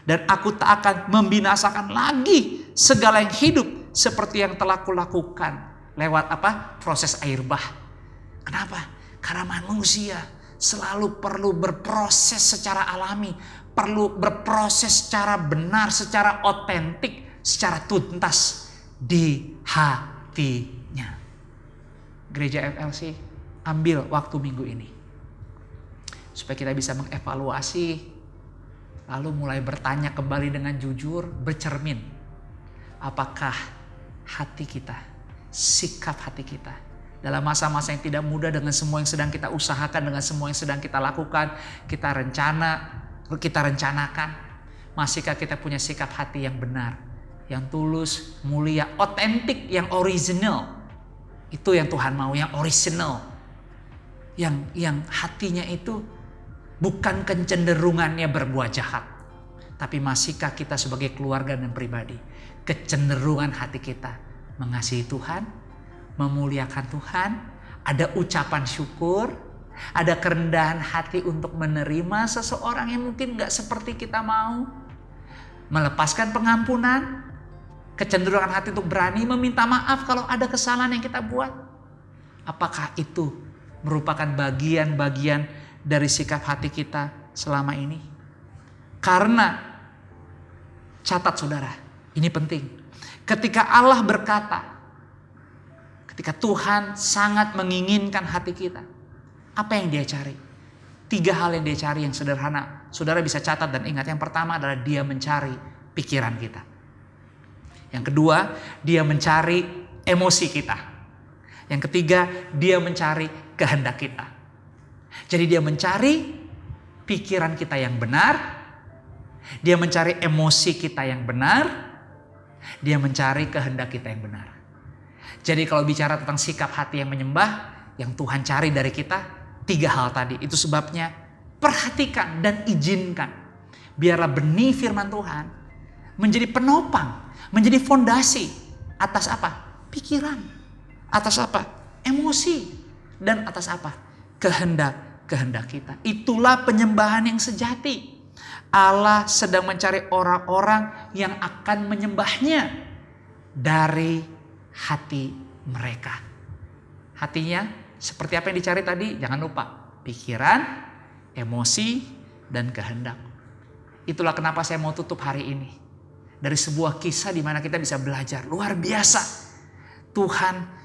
Dan aku tak akan membinasakan lagi segala yang hidup seperti yang telah kulakukan. Lewat apa? Proses air bah. Kenapa? Karena manusia selalu perlu berproses secara alami. Perlu berproses secara benar, secara otentik, secara tuntas di hatinya. Gereja FLC, ambil waktu minggu ini. Supaya kita bisa mengevaluasi, lalu mulai bertanya kembali dengan jujur, bercermin. Apakah hati kita, sikap hati kita, dalam masa-masa yang tidak mudah dengan semua yang sedang kita usahakan, dengan semua yang sedang kita lakukan, kita rencanakan, masihkah kita punya sikap hati yang benar, yang tulus, mulia, otentik, yang original. Itu yang Tuhan mau, yang original. Yang hatinya itu bukan kecenderungannya berbuat jahat. Tapi masihkah kita sebagai keluarga dan pribadi, kecenderungan hati kita mengasihi Tuhan, memuliakan Tuhan, ada ucapan syukur, ada kerendahan hati untuk menerima seseorang yang mungkin gak seperti kita mau, melepaskan pengampunan, kecenderungan hati untuk berani meminta maaf kalau ada kesalahan yang kita buat. Apakah itu merupakan bagian-bagian dari sikap hati kita selama ini? Karena catat saudara, ini penting. Ketika Allah berkata, ketika Tuhan sangat menginginkan hati kita, apa yang Dia cari? 3 hal yang Dia cari yang sederhana. Saudara bisa catat dan ingat. Yang pertama adalah Dia mencari pikiran kita. Yang kedua, Dia mencari emosi kita. Yang ketiga, Dia mencari kehendak kita. Jadi Dia mencari pikiran kita yang benar, Dia mencari emosi kita yang benar, Dia mencari kehendak kita yang benar. Jadi kalau bicara tentang sikap hati yang menyembah, yang Tuhan cari dari kita, 3 hal tadi. Itu sebabnya perhatikan dan izinkan. Biarlah benih firman Tuhan menjadi penopang, menjadi fondasi atas apa? Pikiran. Atas apa? Emosi. Dan atas apa? Kehendak kehendak kita. Itulah penyembahan yang sejati. Allah sedang mencari orang-orang yang akan menyembahnya dari hati mereka. Hatinya seperti apa yang dicari tadi? Jangan lupa, pikiran, emosi, dan kehendak. Itulah kenapa saya mau tutup hari ini dari sebuah kisah di mana kita bisa belajar luar biasa. Tuhan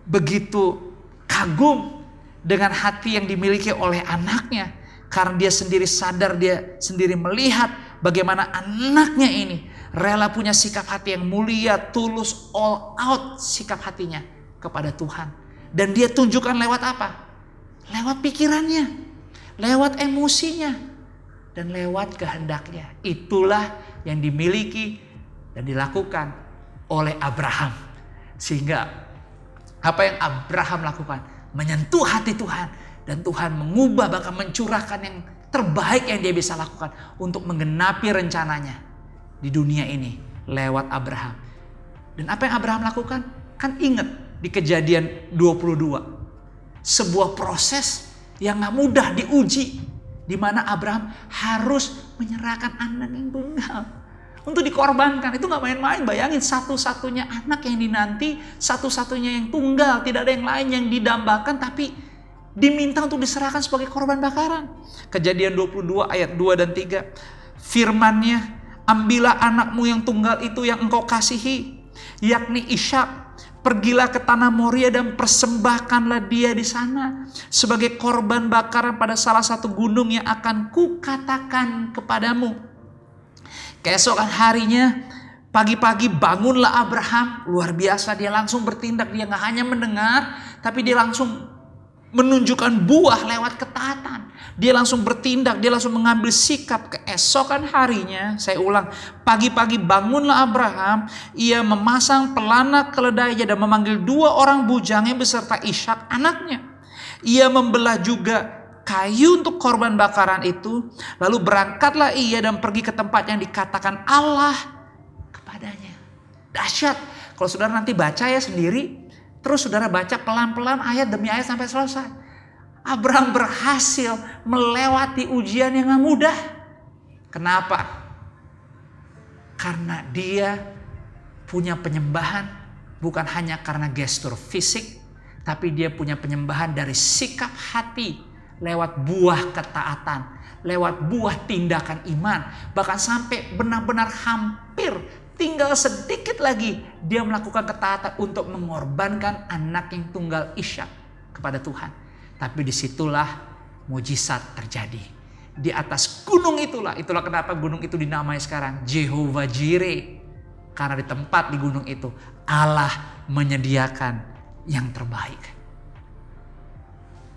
begitu kagum dengan hati yang dimiliki oleh anaknya, karena dia sendiri sadar, dia sendiri melihat bagaimana anaknya ini rela punya sikap hati yang mulia, tulus, all out sikap hatinya kepada Tuhan. Dan dia tunjukkan lewat apa? Lewat pikirannya, lewat emosinya, dan lewat kehendaknya. Itulah yang dimiliki dan dilakukan oleh Abraham. Sehingga apa yang Abraham lakukan menyentuh hati Tuhan, dan Tuhan mengubah, bahkan mencurahkan yang terbaik yang dia bisa lakukan untuk menggenapi rencananya di dunia ini lewat Abraham. Dan apa yang Abraham lakukan? Kan ingat di Kejadian 22. Sebuah proses yang gak mudah diuji, di mana Abraham harus menyerahkan anak yang tunggal untuk dikorbankan. Itu gak main-main. Bayangin, satu-satunya anak yang dinanti, satu-satunya yang tunggal, tidak ada yang lain yang didambakan, tapi diminta untuk diserahkan sebagai korban bakaran. Kejadian 22 ayat 2 dan 3. Firman-Nya, ambillah anakmu yang tunggal itu yang engkau kasihi, yakni Ishak. Pergilah ke tanah Moria dan persembahkanlah dia di sana sebagai korban bakaran pada salah satu gunung yang akan kukatakan kepadamu. Keesokan harinya, pagi-pagi bangunlah Abraham. Luar biasa, dia langsung bertindak. Dia gak hanya mendengar, tapi dia langsung menunjukkan buah lewat ketaatan. Dia langsung bertindak, dia langsung mengambil sikap. Keesokan harinya, saya ulang, pagi-pagi bangunlah Abraham. Ia memasang pelana keledainya dan memanggil 2 orang bujangnya beserta Ishak anaknya. Ia membelah juga kayu untuk korban bakaran itu. Lalu berangkatlah ia dan pergi ke tempat yang dikatakan Allah kepadanya. Dahsyat. Kalau saudara nanti baca ya sendiri, terus saudara baca pelan-pelan ayat demi ayat sampai selesai. Abraham berhasil melewati ujian yang gak mudah. Kenapa? Karena dia punya penyembahan bukan hanya karena gestur fisik, tapi dia punya penyembahan dari sikap hati lewat buah ketaatan, lewat buah tindakan iman. Bahkan sampai benar-benar hampir tinggal sedikit lagi dia melakukan ketaatan untuk mengorbankan anak yang tunggal Ishak kepada Tuhan. Tapi disitulah mujizat terjadi. Di atas gunung itulah kenapa gunung itu dinamai sekarang Jehovah Jireh. Karena di tempat di gunung itu Allah menyediakan yang terbaik.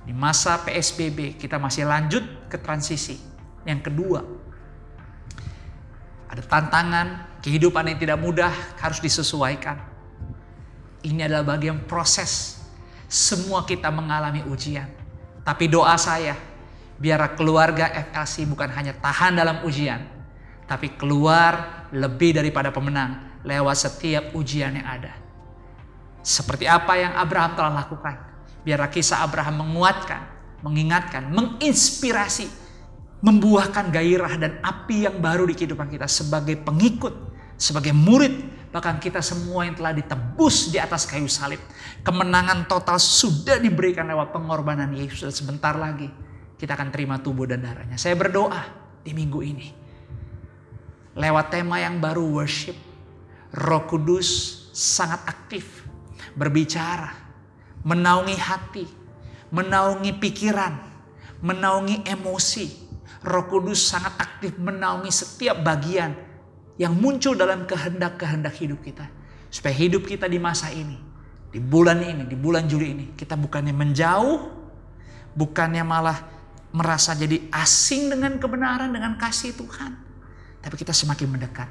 Di masa PSBB kita masih lanjut ke transisi. Yang kedua, ada tantangan, kehidupan yang tidak mudah harus disesuaikan. Ini adalah bagian proses. Semua kita mengalami ujian. Tapi doa saya, biar keluarga FLC bukan hanya tahan dalam ujian, tapi keluar lebih daripada pemenang lewat setiap ujian yang ada. Seperti apa yang Abraham telah lakukan. Biar kisah Abraham menguatkan, mengingatkan, menginspirasi, membuahkan gairah dan api yang baru di kehidupan kita sebagai pengikut, sebagai murid. Bahkan kita semua yang telah ditebus di atas kayu salib. Kemenangan total sudah diberikan lewat pengorbanan Yesus. Dan sebentar lagi kita akan terima tubuh dan darahnya. Saya berdoa di minggu ini, lewat tema yang baru worship, Roh Kudus sangat aktif berbicara, menaungi hati, menaungi pikiran, menaungi emosi. Roh Kudus sangat aktif menaungi setiap bagian yang muncul dalam kehendak-kehendak hidup kita. Supaya hidup kita di masa ini, di bulan ini, di bulan Juli ini, kita bukannya menjauh, bukannya malah merasa jadi asing dengan kebenaran, dengan kasih Tuhan. Tapi kita semakin mendekat,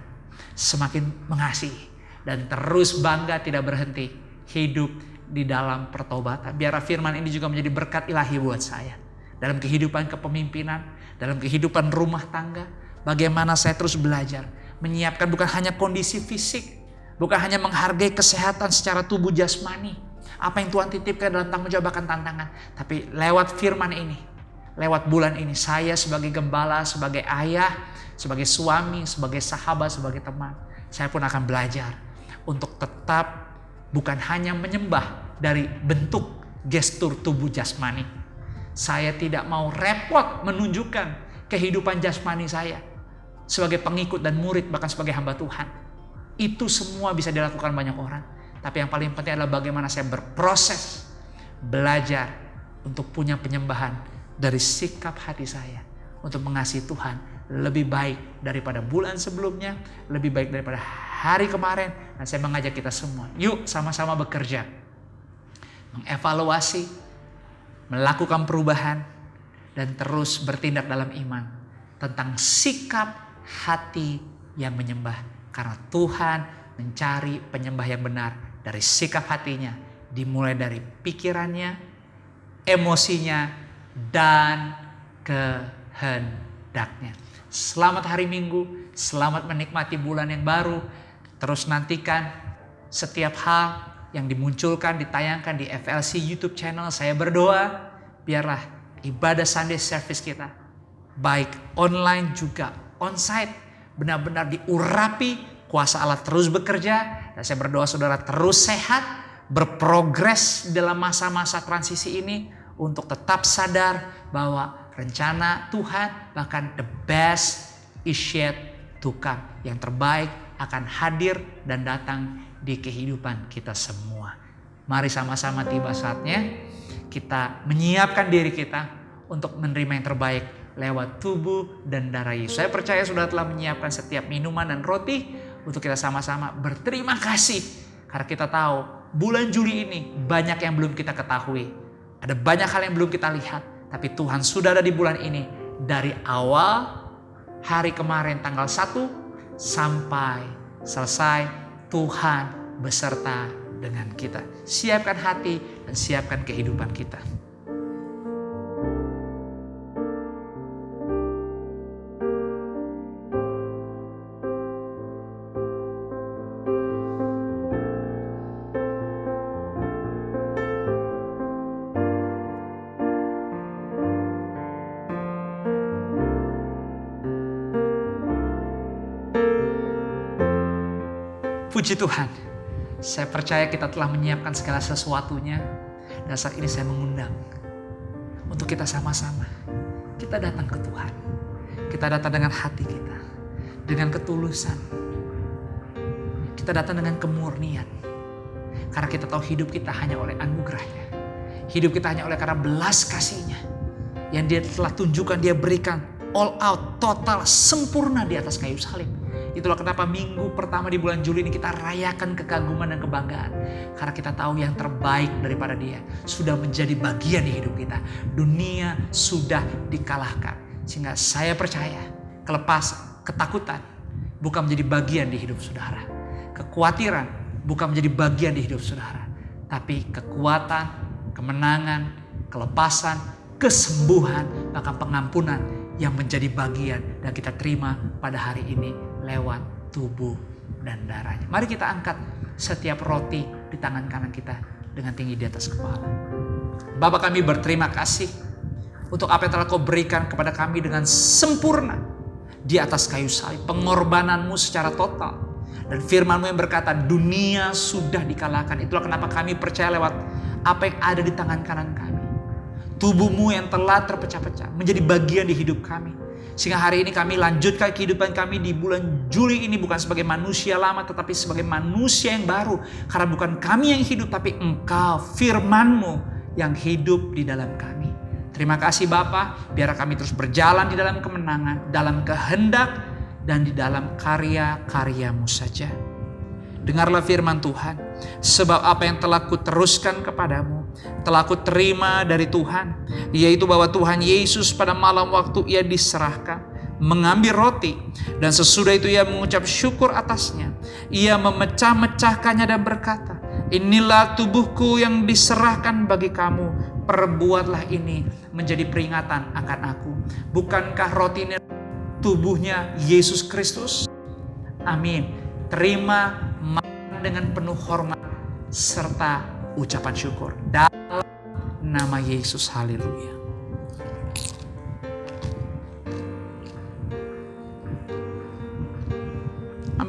semakin mengasihi, dan terus bangga tidak berhenti hidup di dalam pertobatan. Biar firman ini juga menjadi berkat ilahi buat saya. Dalam kehidupan kepemimpinan, dalam kehidupan rumah tangga, bagaimana saya terus belajar menyiapkan bukan hanya kondisi fisik, bukan hanya menghargai kesehatan secara tubuh jasmani, apa yang Tuhan titipkan dalam tanggung jawab bahkan tantangan, tapi lewat firman ini lewat bulan ini saya sebagai gembala, sebagai ayah, sebagai suami, sebagai sahabat, sebagai teman, saya pun akan belajar untuk tetap bukan hanya menyembah dari bentuk gestur tubuh jasmani. Saya tidak mau repot menunjukkan kehidupan jasmani saya sebagai pengikut dan murid, bahkan sebagai hamba Tuhan. Itu semua bisa dilakukan banyak orang. Tapi yang paling penting adalah bagaimana saya berproses, belajar untuk punya penyembahan dari sikap hati saya untuk mengasihi Tuhan lebih baik daripada bulan sebelumnya, lebih baik daripada hari kemarin. Dan saya mengajak kita semua, yuk sama-sama bekerja, mengevaluasi, melakukan perubahan, dan terus bertindak dalam iman tentang sikap hati yang menyembah. Karena Tuhan mencari penyembah yang benar dari sikap hatinya, dimulai dari pikirannya, emosinya, dan kehendaknya. Selamat hari Minggu, selamat menikmati bulan yang baru. Terus nantikan setiap hal yang dimunculkan, ditayangkan di FLC YouTube channel. Saya berdoa biarlah ibadah Sunday service kita, baik online juga onsite, benar-benar diurapi, kuasa Allah terus bekerja. Dan saya berdoa saudara terus sehat, berprogres dalam masa-masa transisi ini untuk tetap sadar bahwa rencana Tuhan, bahkan the best is yet to come. Yang terbaik akan hadir dan datang di kehidupan kita semua. Mari sama-sama tiba saatnya kita menyiapkan diri kita untuk menerima yang terbaik lewat tubuh dan darah Yesus. Saya percaya saudara telah menyiapkan setiap minuman dan roti untuk kita sama-sama berterima kasih. Karena kita tahu bulan Juli ini banyak yang belum kita ketahui. Ada banyak hal yang belum kita lihat. Tapi Tuhan sudah ada di bulan ini. Dari awal hari kemarin tanggal 1 sampai selesai, Tuhan beserta dengan kita. Siapkan hati dan siapkan kehidupan kita. Puji Tuhan, saya percaya kita telah menyiapkan segala sesuatunya. Dan saat ini saya mengundang untuk kita sama-sama, kita datang ke Tuhan. Kita datang dengan hati kita, dengan ketulusan. Kita datang dengan kemurnian. Karena kita tahu hidup kita hanya oleh anugerahnya. Hidup kita hanya oleh karena belas kasihnya. Yang dia telah tunjukkan, dia berikan all out, total, sempurna di atas kayu salib. Itulah kenapa minggu pertama di bulan Juli ini kita rayakan kekaguman dan kebanggaan. Karena kita tahu yang terbaik daripada dia sudah menjadi bagian di hidup kita. Dunia sudah dikalahkan. Sehingga saya percaya ketakutan bukan menjadi bagian di hidup saudara. Kekhawatiran bukan menjadi bagian di hidup saudara. Tapi kekuatan, kemenangan, kelepasan, kesembuhan, bahkan pengampunan yang menjadi bagian dan kita terima pada hari ini lewat tubuh dan darahnya. Mari kita angkat setiap roti di tangan kanan kita dengan tinggi di atas kepala. Bapa, kami berterima kasih untuk apa yang telah Kau berikan kepada kami dengan sempurna di atas kayu salib. Pengorbananmu secara total. Dan firman-Mu yang berkata dunia sudah dikalahkan. Itulah kenapa kami percaya lewat apa yang ada di tangan kanan kami. Tubuh-Mu yang telah terpecah-pecah menjadi bagian di hidup kami. Sehingga hari ini kami lanjutkan kehidupan kami di bulan Juli ini bukan sebagai manusia lama tetapi sebagai manusia yang baru. Karena bukan kami yang hidup tapi Engkau, firman-Mu yang hidup di dalam kami. Terima kasih Bapa, biar kami terus berjalan di dalam kemenangan, dalam kehendak dan di dalam karya-karya-Mu saja. Dengarlah firman Tuhan, sebab apa yang telah kuteruskan kepadamu telah kuterima dari Tuhan, yaitu bahwa Tuhan Yesus pada malam waktu ia diserahkan mengambil roti, dan sesudah itu ia mengucap syukur atasnya, ia memecah-mecahkannya dan berkata, inilah tubuhku yang diserahkan bagi kamu, perbuatlah ini menjadi peringatan akan aku. Bukankah roti ini tubuhnya Yesus Kristus? Amin. Terima makan dengan penuh hormat serta ucapan syukur dalam nama Yesus. Haleluya.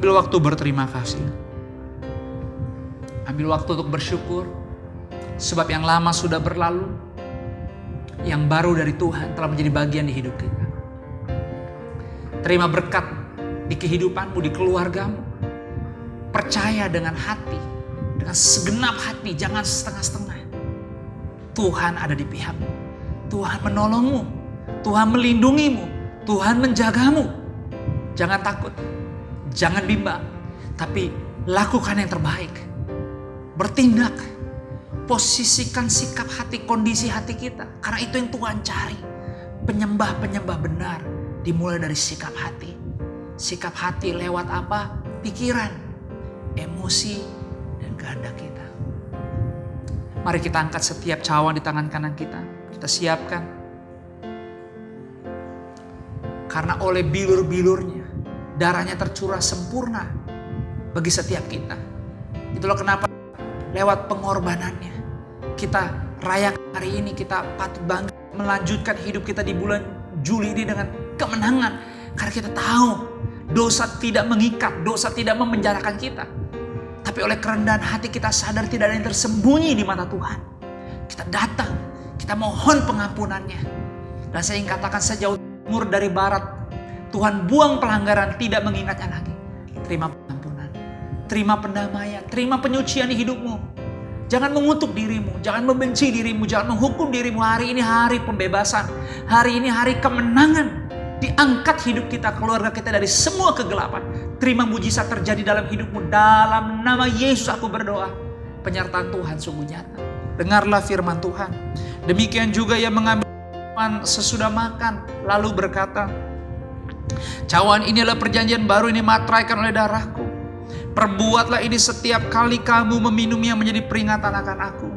Ambil waktu berterima kasih. Ambil waktu untuk bersyukur. Sebab yang lama sudah berlalu. Yang baru dari Tuhan telah menjadi bagian di hidup kita. Terima berkat di kehidupanmu, di keluargamu. Percaya dengan hati. Dengan segenap hati, jangan setengah-setengah. Tuhan ada di pihakmu. Tuhan menolongmu. Tuhan melindungimu. Tuhan menjagamu. Jangan takut. Jangan bimbang. Tapi lakukan yang terbaik. Bertindak. Posisikan sikap hati, kondisi hati kita. Karena itu yang Tuhan cari. Penyembah-penyembah benar dimulai dari sikap hati. Sikap hati lewat apa? Pikiran, emosi, dan kehendak kita. Mari kita angkat setiap cawan di tangan kanan kita. Kita siapkan. Karena oleh bilur-bilurnya, darahnya tercurah sempurna bagi setiap kita. Itulah kenapa lewat pengorbanannya kita rayakan hari ini, kita patut bangga melanjutkan hidup kita di bulan Juli ini dengan kemenangan. Karena kita tahu dosa tidak mengikat, dosa tidak memenjarakan kita. Tapi oleh kerendahan hati kita sadar tidak ada yang tersembunyi di mata Tuhan. Kita datang, kita mohon pengampunannya. Dan saya ingin katakan sejauh timur dari barat, Tuhan buang pelanggaran, tidak mengingatnya lagi. Terima pengampunan, terima pendamaian, terima penyucian di hidupmu. Jangan mengutuk dirimu, jangan membenci dirimu, jangan menghukum dirimu. Hari ini hari pembebasan, hari ini hari kemenangan. Diangkat hidup kita, keluarga kita dari semua kegelapan. Terima mujizat terjadi dalam hidupmu. Dalam nama Yesus aku berdoa. Penyertaan Tuhan sungguh nyata. Dengarlah firman Tuhan. Demikian juga ia mengambil cawan sesudah makan, lalu berkata, cawan ini adalah perjanjian baru, ini materaikan oleh darahku. Perbuatlah ini setiap kali kamu meminumnya menjadi peringatan akan aku.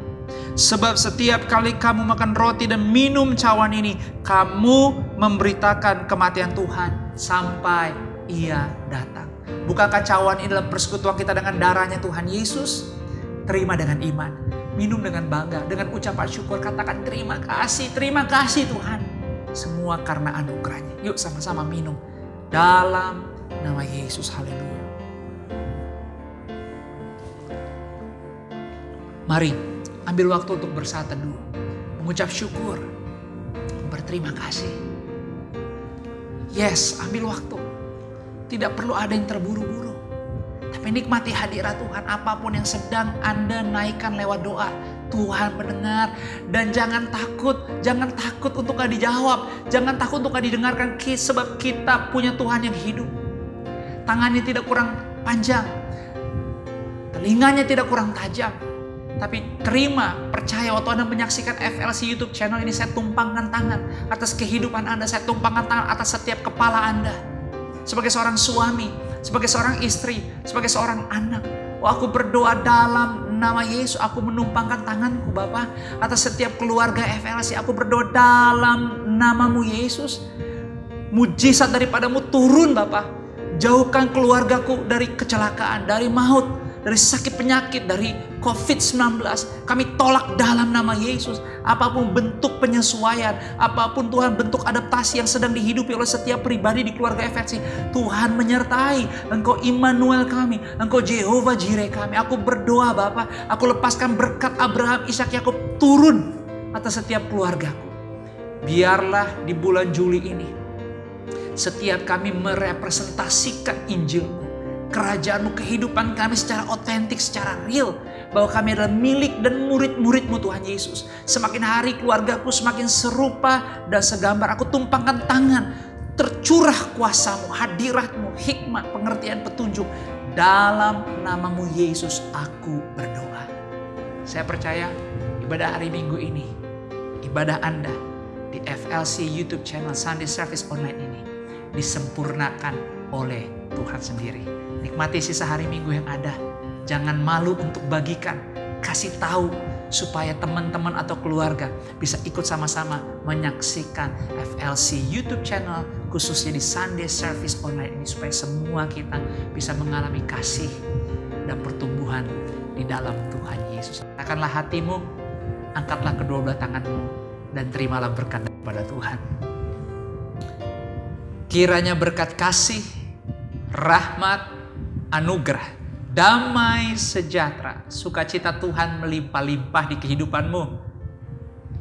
Sebab setiap kali kamu makan roti dan minum cawan ini, kamu memberitakan kematian Tuhan sampai ia datang. Bukankah cawan ini adalah persekutuan kita dengan darahnya Tuhan Yesus? Terima dengan iman, minum dengan bangga, dengan ucapan syukur, katakan terima kasih Tuhan. Semua karena anugerahnya. Yuk sama-sama minum dalam nama Yesus. Haleluya. Mari ambil waktu untuk bersaat teduh, mengucap syukur, berterima kasih. Yes, ambil waktu. Tidak perlu ada yang terburu-buru. Tapi nikmati hadirat Tuhan. Apapun yang sedang Anda naikkan lewat doa, Tuhan mendengar. Dan jangan takut untuk gak dijawab. Jangan takut untuk gak didengarkan. Sebab kita punya Tuhan yang hidup. Tangannya tidak kurang panjang. Telinganya tidak kurang tajam. Tapi terima, percaya waktu Anda menyaksikan FLC YouTube channel ini, saya tumpangkan tangan atas kehidupan Anda. Saya tumpangkan tangan atas setiap kepala Anda. Sebagai seorang suami, sebagai seorang istri, sebagai seorang anak. Aku berdoa dalam nama Yesus. Aku menumpangkan tanganku Bapa atas setiap keluarga FLC. Aku berdoa dalam namamu Yesus. Mujizat daripadamu turun Bapa. Jauhkan keluargaku dari kecelakaan, dari maut, dari sakit penyakit, dari COVID-19. Kami tolak dalam nama Yesus. Apapun bentuk penyesuaian, apapun Tuhan bentuk adaptasi yang sedang dihidupi oleh setiap pribadi di keluarga FLC, Tuhan menyertai. Engkau Immanuel kami, Engkau Jehovah Jireh kami. Aku berdoa Bapa, aku lepaskan berkat Abraham, Ishak, Yakub turun atas setiap keluargaku. Biarlah di bulan Juli ini, setiap kami merepresentasikan Injil-Mu, kerajaan-Mu, kehidupan kami secara otentik, secara real. Bahwa kami adalah milik dan murid-murid-Mu Tuhan Yesus. Semakin hari keluargaku semakin serupa dan segambar. Aku tumpangkan tangan. Tercurah kuasa-Mu, hadirat-Mu, hikmat, pengertian, petunjuk. Dalam namamu Yesus aku berdoa. Saya percaya ibadah hari Minggu ini, ibadah Anda di FLC YouTube channel Sunday Service Online ini disempurnakan oleh Tuhan sendiri. Nikmati sisa hari Minggu yang ada. Jangan malu untuk bagikan, kasih tahu supaya teman-teman atau keluarga bisa ikut sama-sama menyaksikan FLC YouTube channel khususnya di Sunday Service Online ini supaya semua kita bisa mengalami kasih dan pertumbuhan di dalam Tuhan Yesus. Angkatlah hatimu, angkatlah kedua belah tanganmu dan terimalah berkat daripada Tuhan. Kiranya berkat kasih, rahmat, anugerah, damai sejahtera, sukacita Tuhan melimpah-limpah di kehidupanmu.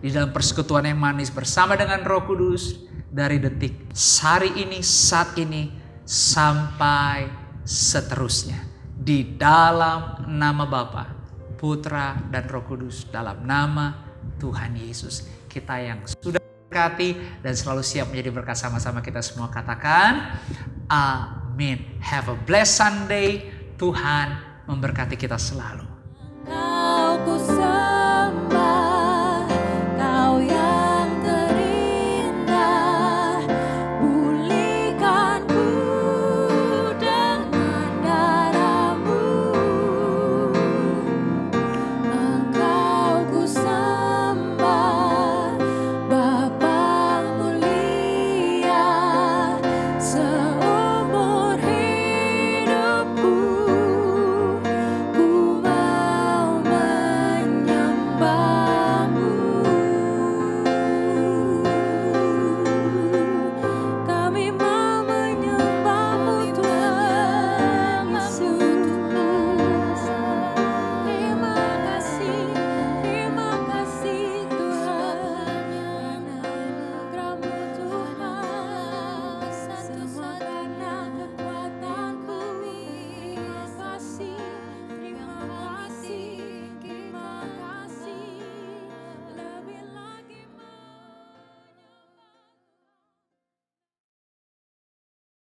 Di dalam persekutuan yang manis bersama dengan Roh Kudus dari detik hari ini, saat ini, sampai seterusnya. Di dalam nama Bapa, Putra, dan Roh Kudus, dalam nama Tuhan Yesus. Kita yang sudah berkati dan selalu siap menjadi berkat sama-sama kita semua katakan amin. Have a blessed Sunday. Tuhan memberkati kita selalu. Kau ku